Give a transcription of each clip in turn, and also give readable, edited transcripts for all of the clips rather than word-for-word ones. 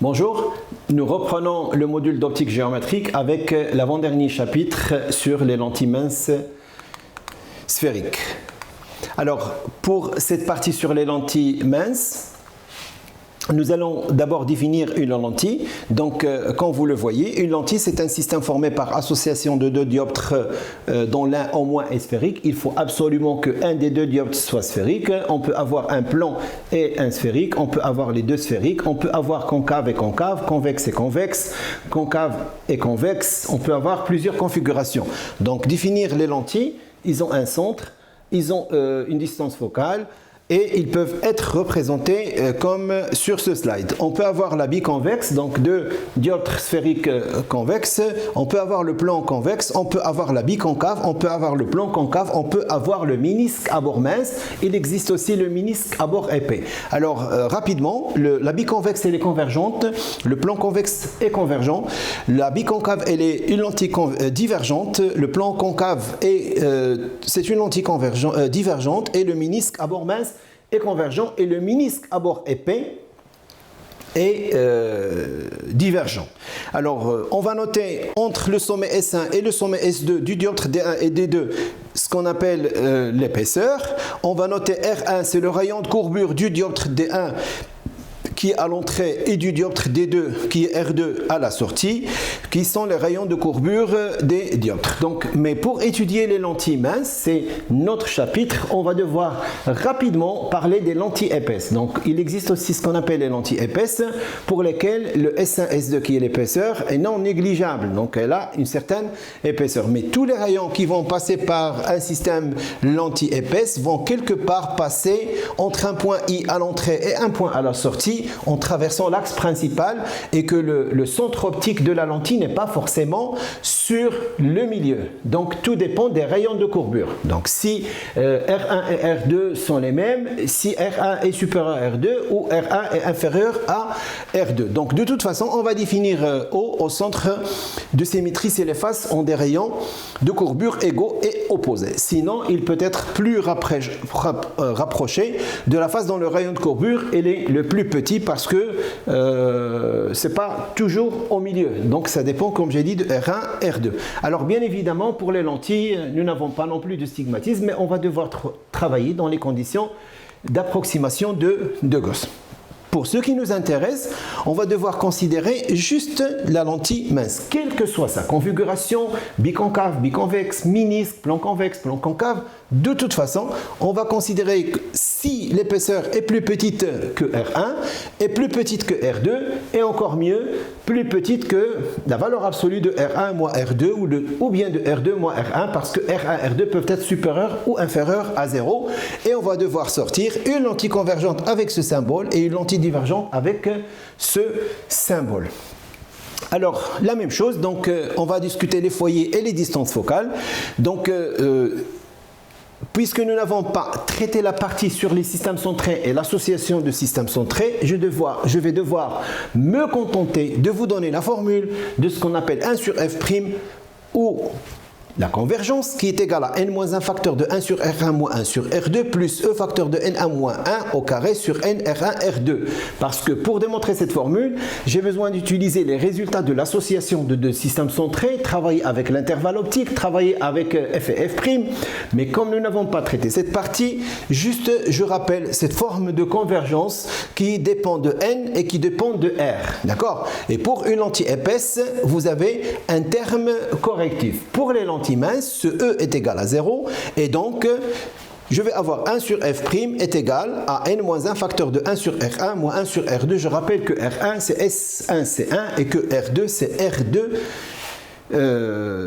Bonjour, nous reprenons le module d'optique géométrique avec l'avant-dernier chapitre sur les lentilles minces sphériques. Alors, pour cette partie sur les lentilles minces, nous allons d'abord définir une lentille. Donc, comme vous le voyez, une lentille, c'est un système formé par association de deux dioptres dont l'un au moins est sphérique. Il faut absolument qu'un des deux dioptres soit sphérique. On peut avoir un plan et un sphérique. On peut avoir les deux sphériques. On peut avoir concave et concave, convexe et convexe, concave et convexe. On peut avoir plusieurs configurations. Donc, définir les lentilles, ils ont un centre, ils ont une distance focale, et ils peuvent être représentés comme sur ce slide. On peut avoir la biconvexe, donc deux dioptres sphériques convexes. On peut avoir le plan convexe, on peut avoir la biconcave, on peut avoir le plan concave, on peut avoir le ménisque à bord mince. Il existe aussi le ménisque à bord épais. Alors, rapidement, la biconvexe, elle est convergente. Le plan convexe est convergent. La biconcave, elle est une lentille divergente. Le plan concave, c'est une lentille divergente. Et le ménisque à bord mince est convergent, et le ménisque à bord épais est divergent. Alors, on va noter entre le sommet S1 et le sommet S2 du dioptre D1 et D2 ce qu'on appelle l'épaisseur. On va noter R1, c'est le rayon de courbure du dioptre D1 qui est à l'entrée et du dioptre D2 qui est R2 à la sortie, qui sont les rayons de courbure des dioptres. Donc, mais pour étudier les lentilles minces, c'est notre chapitre, on va devoir rapidement parler des lentilles épaisses. Donc, il existe aussi ce qu'on appelle les lentilles épaisses, pour lesquelles le S1, S2 qui est l'épaisseur est non négligeable. Donc, elle a une certaine épaisseur. Mais tous les rayons qui vont passer par un système lentille épaisse vont quelque part passer entre un point I à l'entrée et un point à la sortie, en traversant l'axe principal, et que le centre optique de la lentille n'est pas forcément sur le milieu. Donc tout dépend des rayons de courbure. Donc si R1 et R2 sont les mêmes, si R1 est supérieur à R2 ou R1 est inférieur à R2. Donc de toute façon, on va définir O au centre de symétrie si les faces ont des rayons de courbure égaux et opposés. Sinon, il peut être plus rapproché de la face dont le rayon de courbure est le plus petit, parce que ce n'est pas toujours au milieu. Donc ça dépend, comme j'ai dit, de R1, R2. Alors bien évidemment, pour les lentilles, nous n'avons pas non plus de stigmatisme, mais on va devoir travailler dans les conditions d'approximation de Gauss. Pour ce qui nous intéresse, on va devoir considérer juste la lentille mince, quelle que soit sa configuration, biconcave, biconvexe, ménisque, plan convexe, plan concave. De toute façon, on va considérer que si l'épaisseur est plus petite que R1, est plus petite que R2, et encore mieux, plus petite que la valeur absolue de R1 moins R2, ou bien de R2 moins R1, parce que R1 et R2 peuvent être supérieurs ou inférieurs à 0, et on va devoir sortir une lentille convergente avec ce symbole et une lentille divergente avec ce symbole. Alors, la même chose, donc on va discuter les foyers et les distances focales. Donc, puisque nous n'avons pas traité la partie sur les systèmes centrés et l'association de systèmes centrés, je vais devoir me contenter de vous donner la formule de ce qu'on appelle 1 sur f' ou la convergence, qui est égale à n-1 facteur de 1 sur R1 moins 1 sur R2 plus E facteur de n1 moins 1 au carré sur n R1 R2. Parce que pour démontrer cette formule, j'ai besoin d'utiliser les résultats de l'association de deux systèmes centrés, travailler avec l'intervalle optique, travailler avec f et f'. Mais comme nous n'avons pas traité cette partie, juste je rappelle cette forme de convergence qui dépend de n et qui dépend de R. D'accord? Et pour une lentille épaisse, vous avez un terme correctif. Pour les lentilles mince, ce E est égal à 0, et donc je vais avoir 1 sur f' est égal à n-1 facteur de 1 sur R1 moins 1 sur R2. Je rappelle que R1 c'est S1 C1 et que R2 c'est R2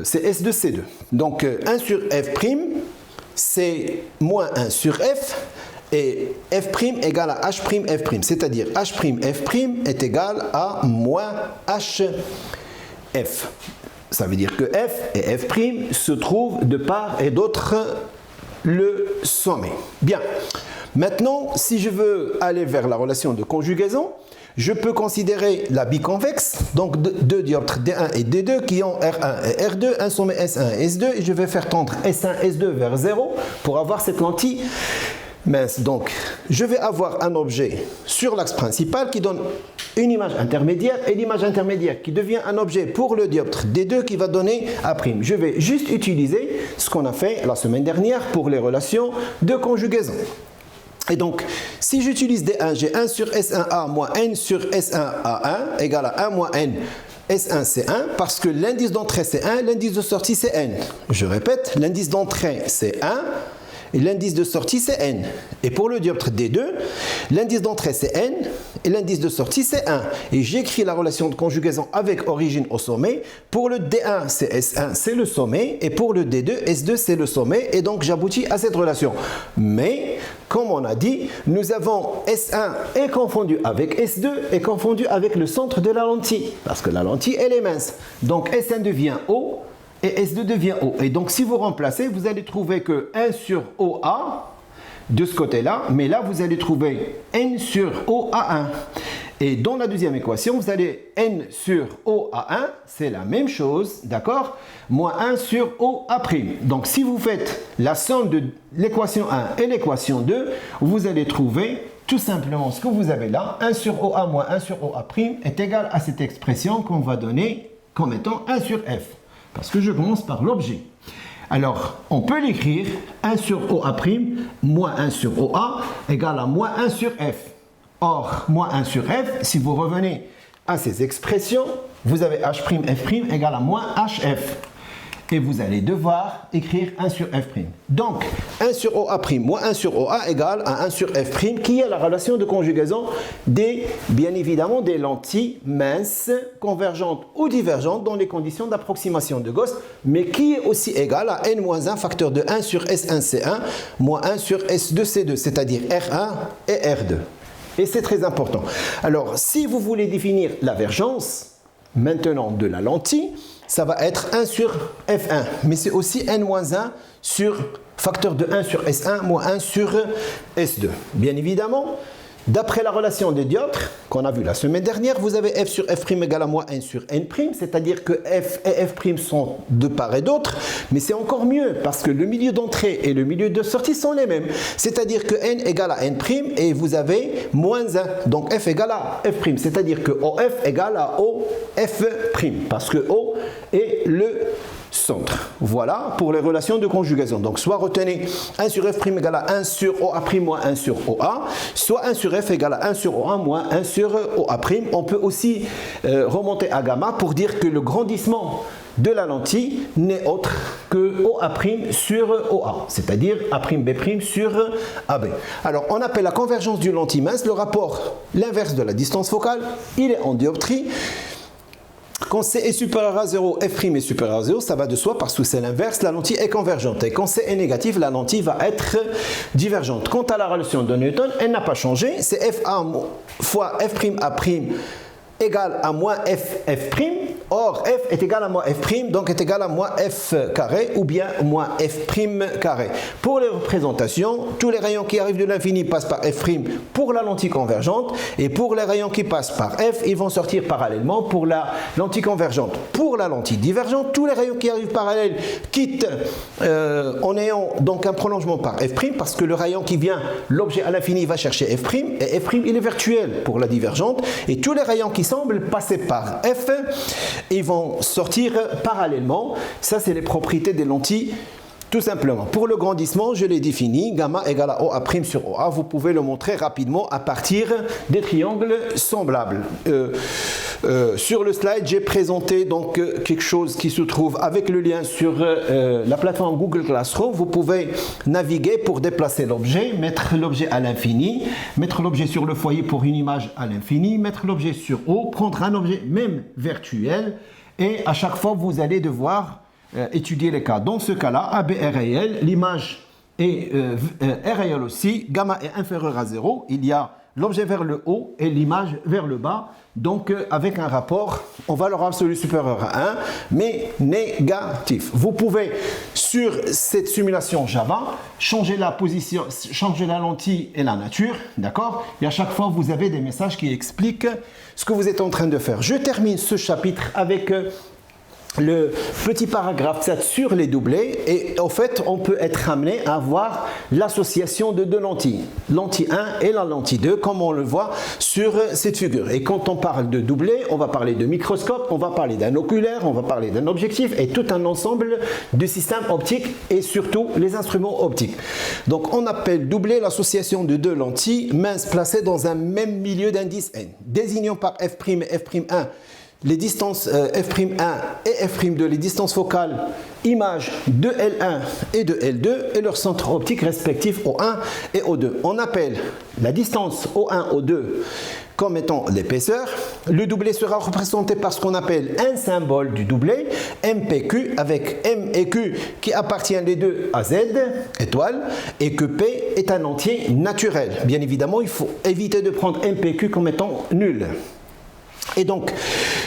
c'est S2 C2. Donc 1 sur f' c'est moins 1 sur f, et f' égale à h' f', c'est-à-dire h' f' est égal à moins h f. Ça veut dire que f et f' se trouvent de part et d'autre le sommet. Bien. Maintenant, si je veux aller vers la relation de conjugaison, je peux considérer la biconvexe, donc deux dioptres D1 et D2 qui ont R1 et R2, un sommet S1 et S2, et je vais faire tendre S1, S2 vers 0 pour avoir cette lentille mince. Donc, je vais avoir un objet sur l'axe principal qui donne une image intermédiaire et l'image intermédiaire qui devient un objet pour le dioptre D2 qui va donner A'. Je vais juste utiliser ce qu'on a fait la semaine dernière pour les relations de conjugaison. Et donc, si j'utilise D1, j'ai 1 sur S1A moins N sur S1A1 égale à 1 moins N S1 C1 parce que l'indice d'entrée c'est 1, l'indice de sortie c'est N. Je répète, l'indice d'entrée c'est 1 et l'indice de sortie c'est N. Et pour le dioptre D2, l'indice d'entrée c'est N et l'indice de sortie c'est 1. Et j'écris la relation de conjugaison avec origine au sommet. Pour le D1 c'est S1, c'est le sommet, et pour le D2, S2 c'est le sommet, et donc j'aboutis à cette relation. Mais, comme on a dit, nous avons S1 est confondu avec S2 est confondu avec le centre de la lentille, parce que la lentille elle est mince. Donc S1 devient haut, et S2 devient haut. Et donc si vous remplacez, vous allez trouver que 1 sur OA de ce côté-là, mais là vous allez trouver N sur OA1. Et dans la deuxième équation, vous allez N sur OA1, c'est la même chose, d'accord, moins 1 sur OA'. Donc si vous faites la somme de l'équation 1 et l'équation 2, vous allez trouver tout simplement ce que vous avez là, 1 sur OA moins 1 sur OA' est égal à cette expression qu'on va donner comme étant 1 sur F. Parce que je commence par l'objet. Alors, on peut l'écrire 1 sur OA' moins 1 sur OA égale à moins 1 sur F. Or, moins 1 sur F, si vous revenez à ces expressions, vous avez H'F' égale à moins HF. Et vous allez devoir écrire 1 sur F'. Donc, 1 sur OA' moins 1 sur OA égale à 1 sur F', qui est la relation de conjugaison des, bien évidemment, des lentilles minces, convergentes ou divergentes dans les conditions d'approximation de Gauss, mais qui est aussi égale à n-1 facteur de 1 sur S1C1 moins 1 sur S2C2, c'est-à-dire R1 et R2. Et c'est très important. Alors, si vous voulez définir la vergence, maintenant de la lentille, ça va être 1 sur F1, mais c'est aussi n-1 sur facteur de 1 sur S1 moins 1 sur S2. Bien évidemment, d'après la relation des dioptres qu'on a vu la semaine dernière, vous avez F sur F' égale à moins N sur N', c'est-à-dire que F et F' sont de part et d'autre, mais c'est encore mieux parce que le milieu d'entrée et le milieu de sortie sont les mêmes. C'est-à-dire que N égale à N' et vous avez moins 1, donc F égale à F', c'est-à-dire que OF égale à OF', parce que O est le centre. Voilà pour les relations de conjugaison. Donc soit retenez 1 sur F' égale à 1 sur OA' moins 1 sur OA, soit 1 sur F égale à 1 sur OA moins 1 sur OA'. On peut aussi remonter à gamma pour dire que le grandissement de la lentille n'est autre que OA' sur OA, c'est-à-dire A'B' sur AB. Alors on appelle la convergence d'une lentille mince le rapport, l'inverse de la distance focale, il est en dioptrie. Quand C est supérieur à 0, F' est supérieur à 0, ça va de soi parce que c'est l'inverse, la lentille est convergente. Et quand C est négatif, la lentille va être divergente. Quant à la relation de Newton, elle n'a pas changé. C'est FA fois F'A' égale à moins F'. Or, F est égal à moins F', donc est égal à moins F carré ou bien moins F' carré. Pour les représentations, tous les rayons qui arrivent de l'infini passent par F' pour la lentille convergente, et pour les rayons qui passent par F, ils vont sortir parallèlement pour la lentille convergente. Pour la lentille divergente, tous les rayons qui arrivent parallèles quittent en ayant donc un prolongement par F', parce que le rayon qui vient, l'objet à l'infini va chercher F', et F' il est virtuel pour la divergente, et tous les rayons qui semblent passer par F, ils vont sortir parallèlement. Ça, c'est les propriétés des lentilles, tout simplement. Pour le grandissement, je l'ai défini, gamma égale à OA' sur OA. Vous pouvez le montrer rapidement à partir des triangles semblables. Sur le slide, j'ai présenté donc quelque chose qui se trouve avec le lien sur la plateforme Google Classroom. Vous pouvez naviguer pour déplacer l'objet, mettre l'objet à l'infini, mettre l'objet sur le foyer pour une image à l'infini, mettre l'objet sur O, prendre un objet même virtuel, et à chaque fois, vous allez devoir étudier les cas. Dans ce cas-là, AB est réel, l'image est réelle aussi, gamma est inférieur à 0, il y a l'objet vers le haut et l'image vers le bas, donc avec un rapport en valeur absolue supérieure à 1, mais négatif. Vous pouvez, sur cette simulation Java, changer la position, changer la lentille et la nature, d'accord? Et à chaque fois, vous avez des messages qui expliquent ce que vous êtes en train de faire. Je termine ce chapitre avec le petit paragraphe 7 sur les doublés et en fait on peut être amené à voir l'association de deux lentilles, lentille 1 et la lentille 2 comme on le voit sur cette figure. Et quand on parle de doublé, on va parler de microscope, on va parler d'un oculaire, on va parler d'un objectif et tout un ensemble de systèmes optiques et surtout les instruments optiques. Donc on appelle doublé l'association de deux lentilles minces placées dans un même milieu d'indice n, désignant par f' et f'1 les distances f'1 et f'2, les distances focales images de L1 et de L2 et leurs centres optiques respectifs O1 et O2. On appelle la distance O1, O2 comme étant l'épaisseur. Le doublé sera représenté par ce qu'on appelle un symbole du doublé, MPQ, avec M et Q qui appartiennent les deux à Z, étoile, et que P est un entier naturel. Bien évidemment, il faut éviter de prendre MPQ comme étant nul. Et donc,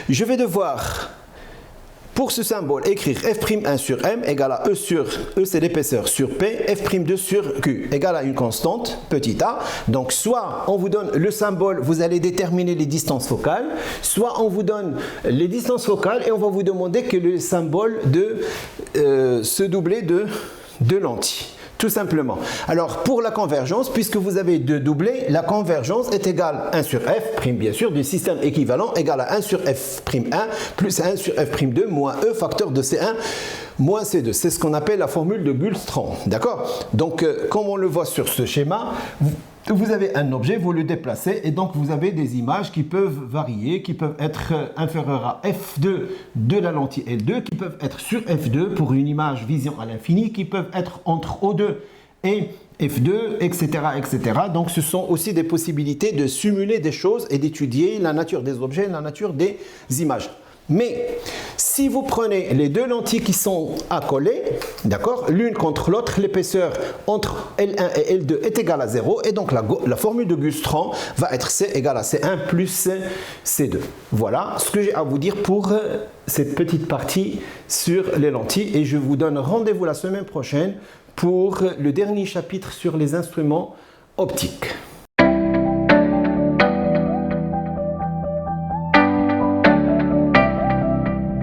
je vais devoir, pour ce symbole, écrire f'1 sur m égale à E sur E, c'est l'épaisseur, sur P, f'2 sur Q égale à une constante, petit a. Donc, soit on vous donne le symbole, vous allez déterminer les distances focales, soit on vous donne les distances focales et on va vous demander quel est le symbole de ce doublé de lentilles. Tout simplement. Alors, pour la convergence, puisque vous avez deux doublés, la convergence est égale à 1 sur f', bien sûr, du système équivalent, égale à 1 sur f'1 plus 1 sur f'2 moins e facteur de C1 moins C2. C'est ce qu'on appelle la formule de Gullstrand. D'accord? Donc, comme on le voit sur ce schéma, vous avez un objet, vous le déplacez et donc vous avez des images qui peuvent varier, qui peuvent être inférieures à f2 de la lentille L2, qui peuvent être sur f2 pour une image vision à l'infini, qui peuvent être entre O2 et f2, etc., etc. Donc ce sont aussi des possibilités de simuler des choses et d'étudier la nature des objets, la nature des images. Mais si vous prenez les deux lentilles qui sont accolées, d'accord, l'une contre l'autre, l'épaisseur entre L1 et L2 est égale à 0 et donc la formule de Gullstrand va être C égale à C1 plus C2. Voilà ce que j'ai à vous dire pour cette petite partie sur les lentilles et je vous donne rendez-vous la semaine prochaine pour le dernier chapitre sur les instruments optiques.